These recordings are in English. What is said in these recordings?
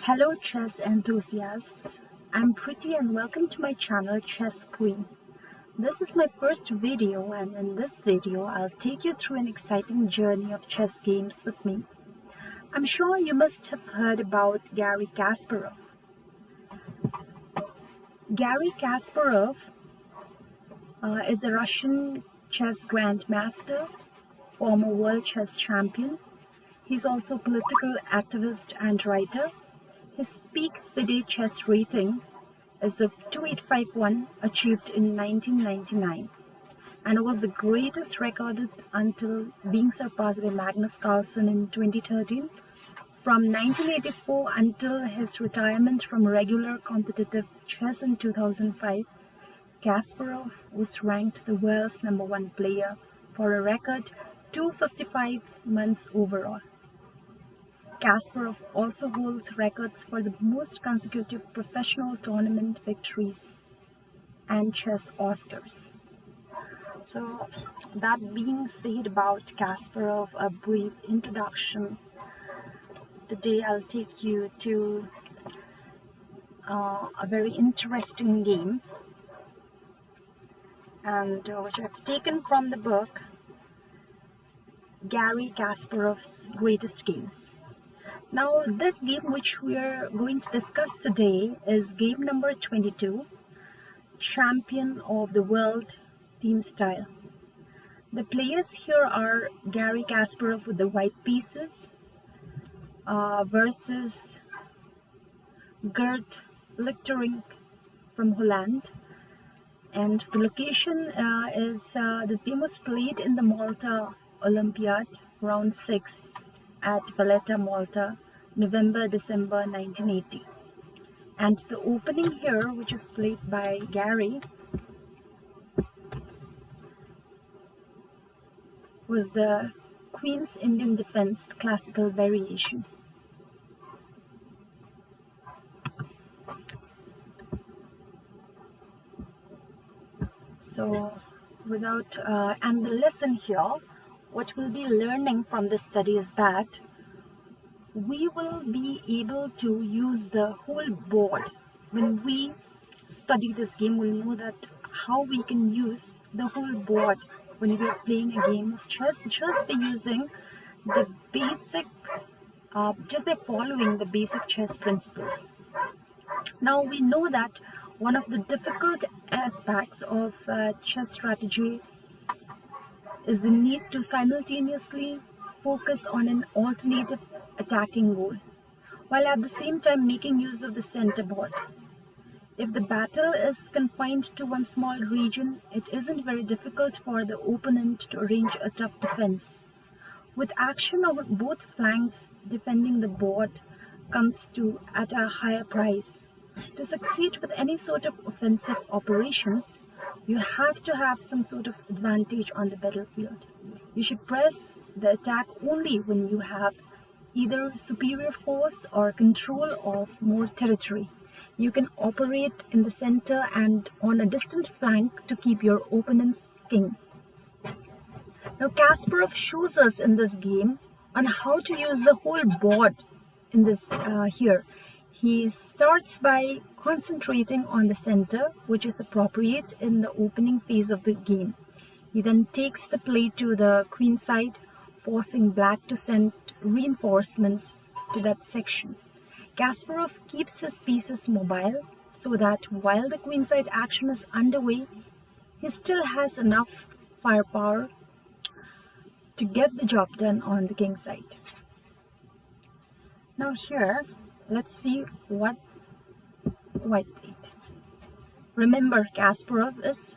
Hello chess enthusiasts, I'm Preeti and welcome to my channel Chess Queen. This is my first video and in this video I'll take you through an exciting journey of chess games with me. I'm sure you must have heard about Garry Kasparov. Garry Kasparov is a Russian chess grandmaster, former world chess champion. He's also a political activist and writer. His peak FIDE chess rating is of 2851 achieved in 1999 and was the greatest recorded until being surpassed by Magnus Carlsen in 2013. From 1984 until his retirement from regular competitive chess in 2005, Kasparov was ranked the world's #1 player for a record 255 months overall. Kasparov also holds records for the most consecutive professional tournament victories and chess Oscars. So that being said about Kasparov, a brief introduction. Today I'll take you to a very interesting game and which I've taken from the book Garry Kasparov's Greatest Games. Now, this game which we are going to discuss today is game number 22, Champion of the World Team Style. The players here are Garry Kasparov with the white pieces versus Gert Lichterink from Holland. And the location is, this game was played in the Malta Olympiad, round 6. At Valletta, Malta, November-December 1980. And the opening here, which is played by Garry, was the Queen's Indian Defense classical variation. So, and the lesson here, what we'll be learning from this study is that we will be able to use the whole board. When we study this game, we'll know that how we can use the whole board when we are playing a game of chess, just by using the basic, just by following the basic chess principles. Now we know that one of the difficult aspects of chess strategy is the need to simultaneously focus on an alternative attacking goal, while at the same time making use of the center board. If the battle is confined to one small region, it isn't very difficult for the opponent to arrange a tough defense. With action on both flanks, defending the board comes at a higher price. To succeed with any sort of offensive operations, you have to have some sort of advantage on the battlefield. You should press the attack only when you have either superior force or control of more territory. You can operate in the center and on a distant flank to keep your opponent's king. Now Kasparov shows us in this game on how to use the whole board in this here. He starts by concentrating on the center, which is appropriate in the opening phase of the game. He then takes the play to the queen side, forcing black to send reinforcements to that section. Kasparov keeps his pieces mobile so that while the queenside action is underway, he still has enough firepower to get the job done on the king side. Now here, let's see what white played. Remember, Kasparov is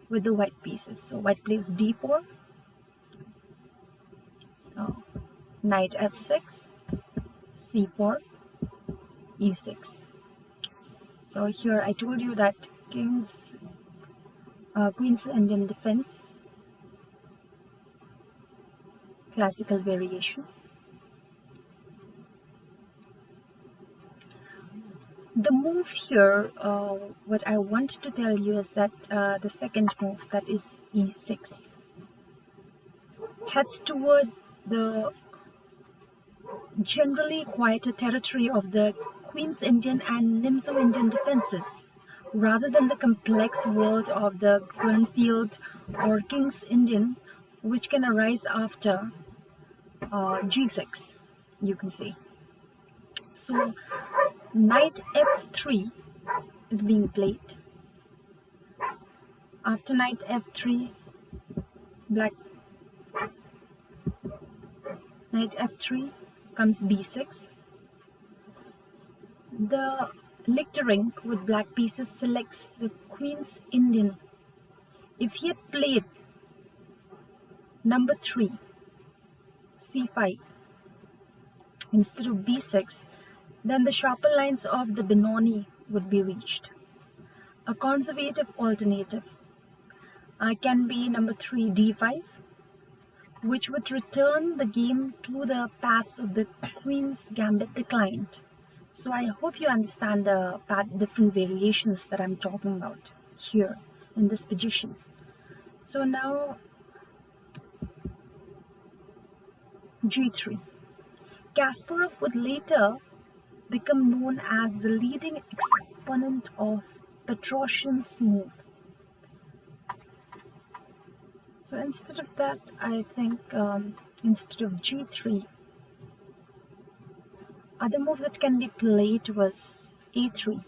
with the white pieces. So white plays d4, knight f6, c4, e6. So here I told you that Queen's Indian Defense classical variation. The move here, what I want to tell you is that the second move, that is e6, heads toward the generally quite a territory of the Queen's Indian and Nimzo-Indian defenses, rather than the complex world of the Grunfield or King's Indian, which can arise after G6, you can say. So knight f3 is being played. After knight f3, black knight f3 comes b6. The lictering with black pieces selects the Queen's Indian. If he had played number 3, c5 instead of b6, then the sharper lines of the Benoni would be reached. A conservative alternative can be number 3, d5, which would return the game to the paths of the Queen's Gambit declined. So I hope you understand the different variations that I'm talking about here in this position. So now G3. Kasparov would later become known as the leading exponent of Petrosian's move. So instead of that, I think instead of G3, other move that can be played was A3.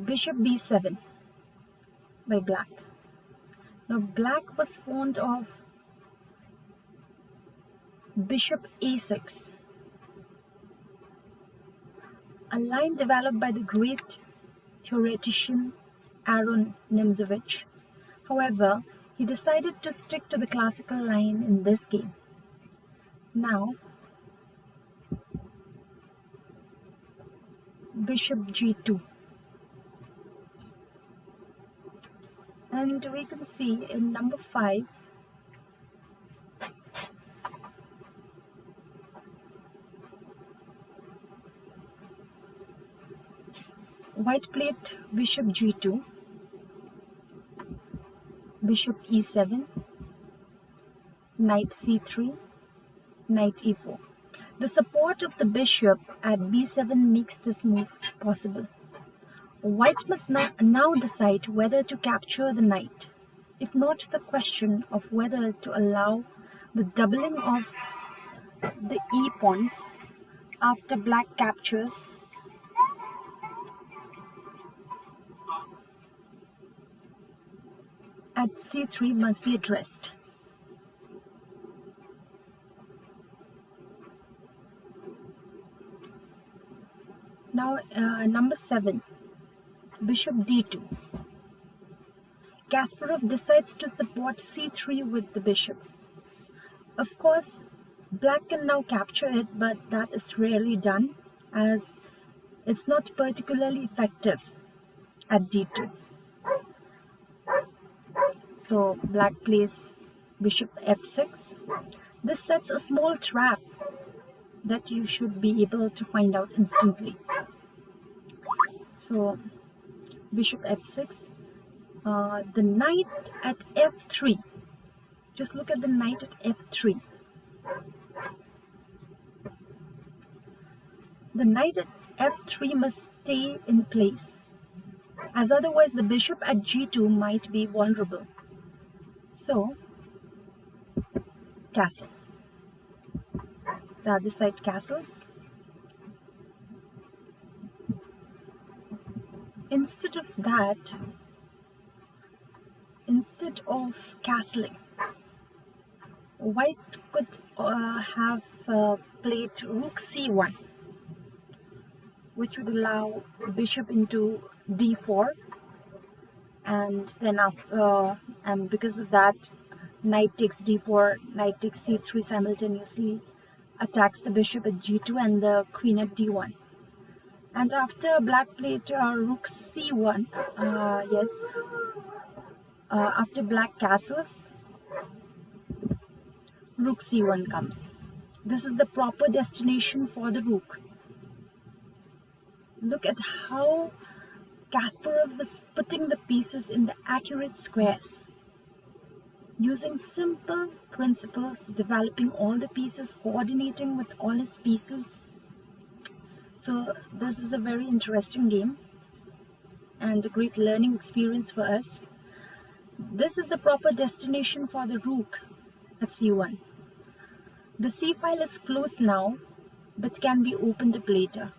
Bishop B7 by black. Now black was fond of Bishop A6, a line developed by the great theoretician Aaron Nimzowitsch. However, he decided to stick to the classical line in this game. Now, Bishop G2. And we can see in number 5, white played Bishop G2, Bishop E7, Knight C3, Knight E4. The support of the bishop at B7 makes this move possible. White must now decide whether to capture the knight, if not the question of whether to allow the doubling of the e-pawns after black captures at C3 must be addressed. Now number 7, Bishop D2. Kasparov decides to support C3 with the bishop. Of course, black can now capture it, but that is rarely done as it's not particularly effective at D2. So black plays Bishop F6. This sets a small trap that you should be able to find out instantly. So Bishop F6, the knight at F3. Just look at the knight at F3. The knight at F3 must stay in place, as otherwise the bishop at G2 might be vulnerable. So, castle. The other side castles. Instead of that, instead of castling, white could have played rook c1, which would allow bishop into d4, and then and because of that, knight takes d4, knight takes c3 simultaneously attacks the bishop at g2 and the queen at d1. And after black played rook c1, after black castles, rook c1 comes. This is the proper destination for the rook. Look at how Kasparov is putting the pieces in the accurate squares. using simple principles, developing all the pieces, coordinating with all his pieces. So this is a very interesting game and a great learning experience for us. This is the proper destination for the rook at c1. The c file is closed now, but can be opened up later.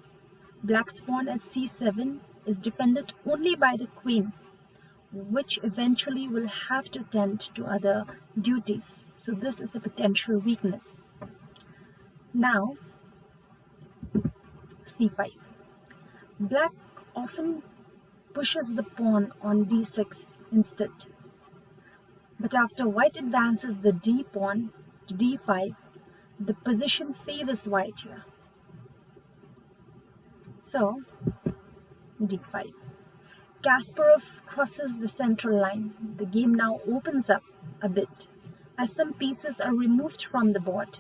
Black's pawn at c7 is defended only by the queen, which eventually will have to tend to other duties. So this is a potential weakness. Now, c5. Black often pushes the pawn on d6 instead. But after white advances the d pawn to d5, the position favors white here. So, d5. Kasparov crosses the central line. The game now opens up a bit as some pieces are removed from the board.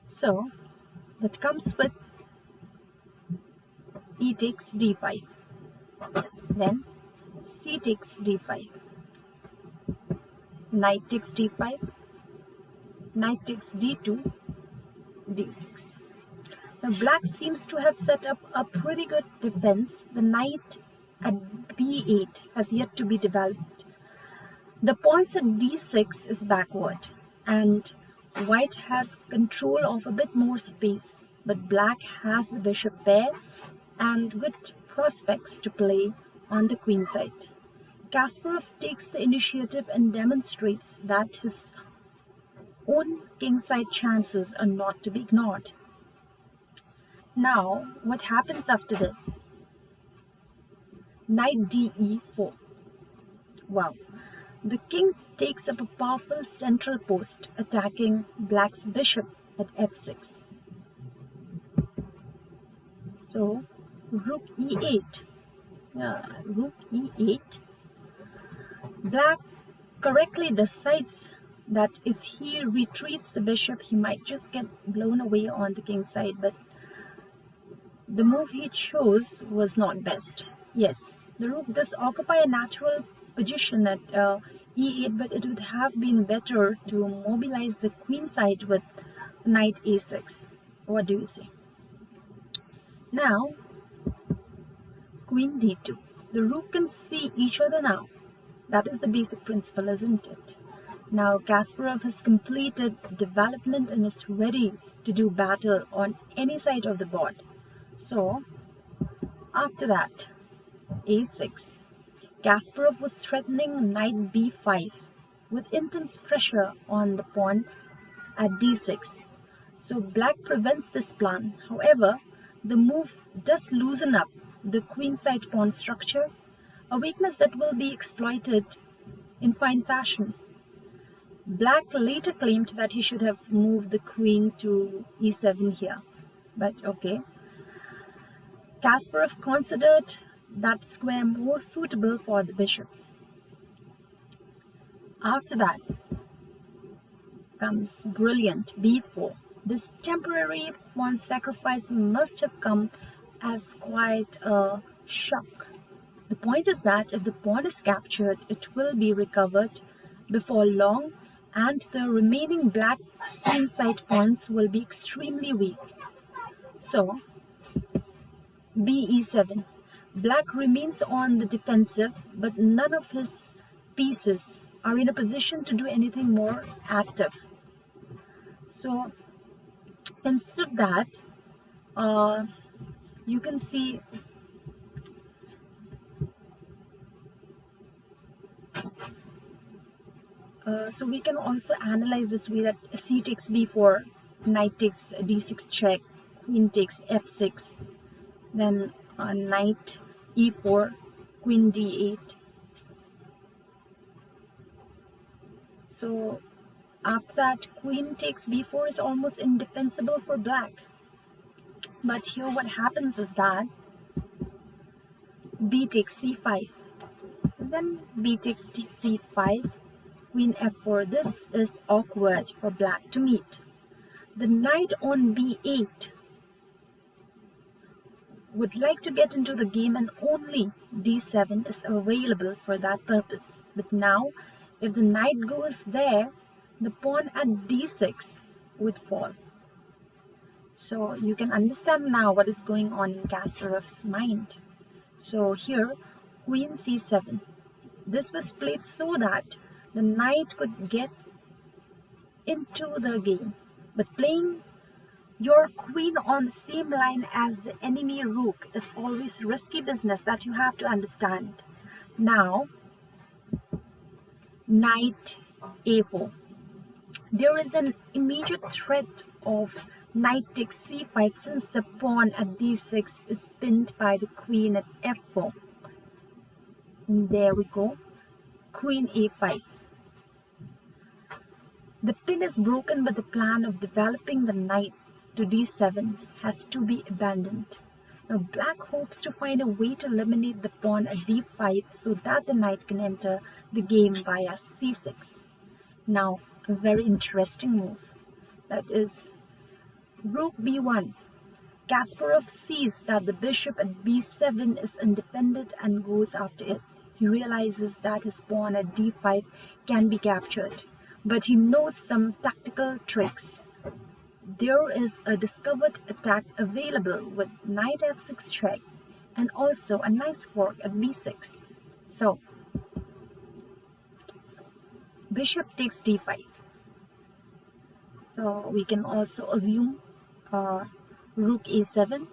So, that comes with e takes d5. Then, c takes d5. Knight takes d5. Knight takes d2, d6. Now, black seems to have set up a pretty good defense. The knight at b8 has yet to be developed. The pawns at d6 is backward, and white has control of a bit more space, but black has the bishop pair and good prospects to play on the queen side. Kasparov takes the initiative and demonstrates that his own kingside chances are not to be ignored. Now, what happens after this? Knight de4. Wow. The king takes up a powerful central post, attacking black's bishop at f6. So, rook e8. Rook e8. Black correctly decides that if he retreats the bishop, he might just get blown away on the king's side, but the move he chose was not best. Yes, the rook does occupy a natural position at e8, but it would have been better to mobilize the queen side with knight a6. What do you say? Now, queen d2. The rook can see each other now. That is the basic principle, isn't it? Now Kasparov has completed development and is ready to do battle on any side of the board. So, after that, a6. Kasparov was threatening knight b5 with intense pressure on the pawn at d6. So black prevents this plan. However, the move does loosen up the queenside pawn structure, a weakness that will be exploited in fine fashion. Black later claimed that he should have moved the queen to e7 here, but okay. Kasparov considered that square more suitable for the bishop. After that comes brilliant b4. This temporary pawn sacrifice must have come as quite a shock. The point is that if the pawn is captured, it will be recovered before long, and the remaining black queenside pawns will be extremely weak. So, b7. Black remains on the defensive, but none of his pieces are in a position to do anything more active. So, instead of that, you can see so we can also analyze this way that c takes b4, knight takes d6 check, queen takes f6, then knight e4, queen d8. So after that, queen takes b4 is almost indefensible for black. But here what happens is that b takes c5, then b takes c5, queen f4. This is awkward for black to meet. The knight on b8 would like to get into the game, and only d7 is available for that purpose. But now If the knight goes there, the pawn at d6 would fall. So you can understand now what is going on in Kasparov's mind. So here, queen c7. This was played so that the knight could get into the game. But playing your queen on the same line as the enemy rook is always risky business that you have to understand. Now, knight a4. There is an immediate threat of knight takes c5 since the pawn at d6 is pinned by the queen at f4. And there we go. Queen a5. The pin is broken, but the plan of developing the knight to d7 has to be abandoned. Now black hopes to find a way to eliminate the pawn at d5 so that the knight can enter the game via c6. Now a very interesting move, that is rook b1. Kasparov sees that the bishop at b7 is undefended and goes after it. He realizes that his pawn at d5 can be captured, but he knows some tactical tricks. There is a discovered attack available with knight f6 check and also a nice fork at b6. So, bishop takes d5. So we can also assume rook a7,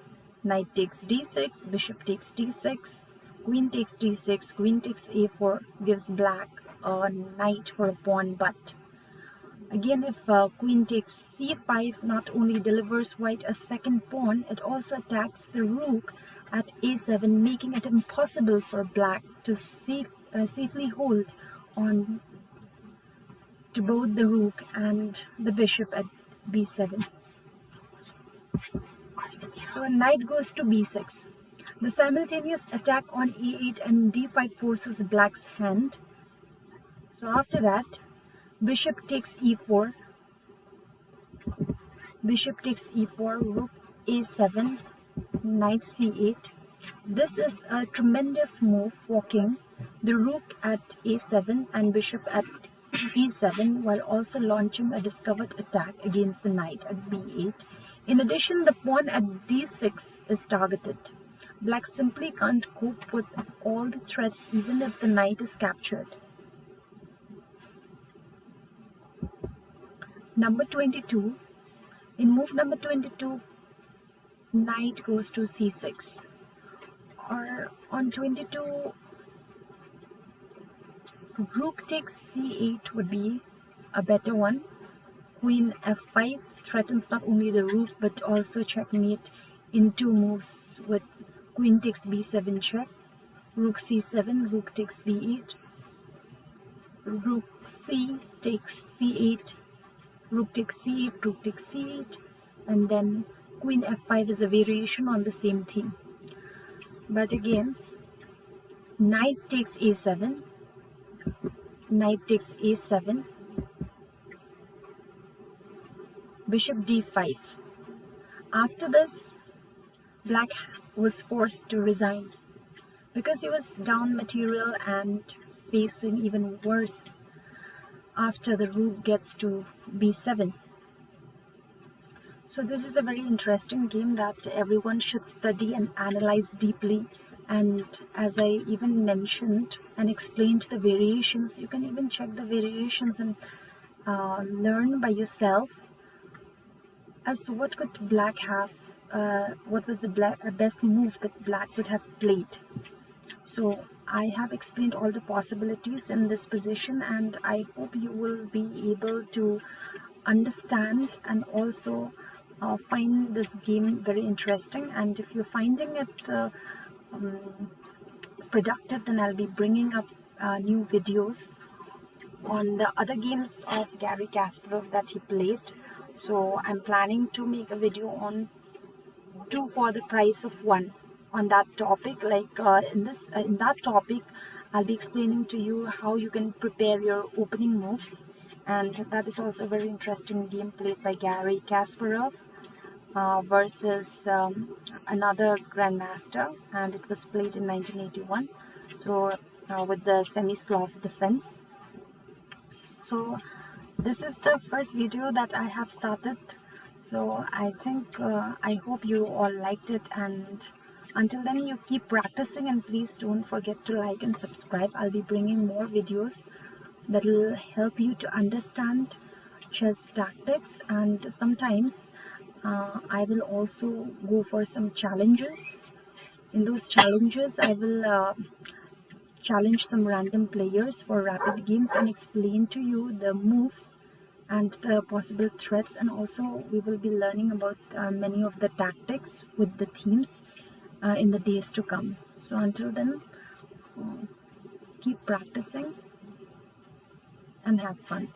knight takes d6, bishop takes d6, queen takes d6, queen takes a4, gives black a knight for a pawn, but again, if queen takes c5, not only delivers white a second pawn, it also attacks the rook at a7, making it impossible for black to safely hold on to both the rook and the bishop at b7. So knight goes to b6. The simultaneous attack on e8 and d5 forces black's hand. So after that, bishop takes e4, bishop takes e4, rook a7, knight c8. This is a tremendous move, forking the rook at a7 and bishop at e7 while also launching a discovered attack against the knight at b8. In addition, the pawn at d6 is targeted. Black simply can't cope with all the threats even if the knight is captured. Number 22. In move number 22, knight goes to c6. Or on 22, rook takes c8 would be a better one. Queen f5 threatens not only the rook but also checkmate in two moves with queen takes b7 check, rook c7, rook takes b8, rook c takes c8, rook takes c8, rook takes c8, and then queen f5 is a variation on the same theme. But again, knight takes a7, knight takes a7, bishop d5. After this, black was forced to resign because he was down material and facing even worse after the rook gets to b7. So this is a very interesting game that everyone should study and analyze deeply. And as I even mentioned and explained the variations, you can even check the variations and learn by yourself as to what could black have, what was the best move that black would have played. So I have explained all the possibilities in this position, and I hope you will be able to understand and also find this game very interesting. And if you're finding it productive, then I'll be bringing up new videos on the other games of Garry Kasparov that he played. So I'm planning to make a video on 2 for the price of 1 on that topic. Like in that topic, I'll be explaining to you how you can prepare your opening moves, and that is also a very interesting game played by Garry Kasparov versus another grandmaster, and it was played in 1981. So with the semi-Slav defense. So this is the first video that I have started. So I hope you all liked it, and until then you keep practicing, and please don't forget to like and subscribe. I'll be bringing more videos that will help you to understand chess tactics, and sometimes I will also go for some challenges. In those challenges I will challenge some random players for rapid games and explain to you the moves and the possible threats, and also we will be learning about many of the tactics with the themes in the days to come. So until then, keep practicing and have fun.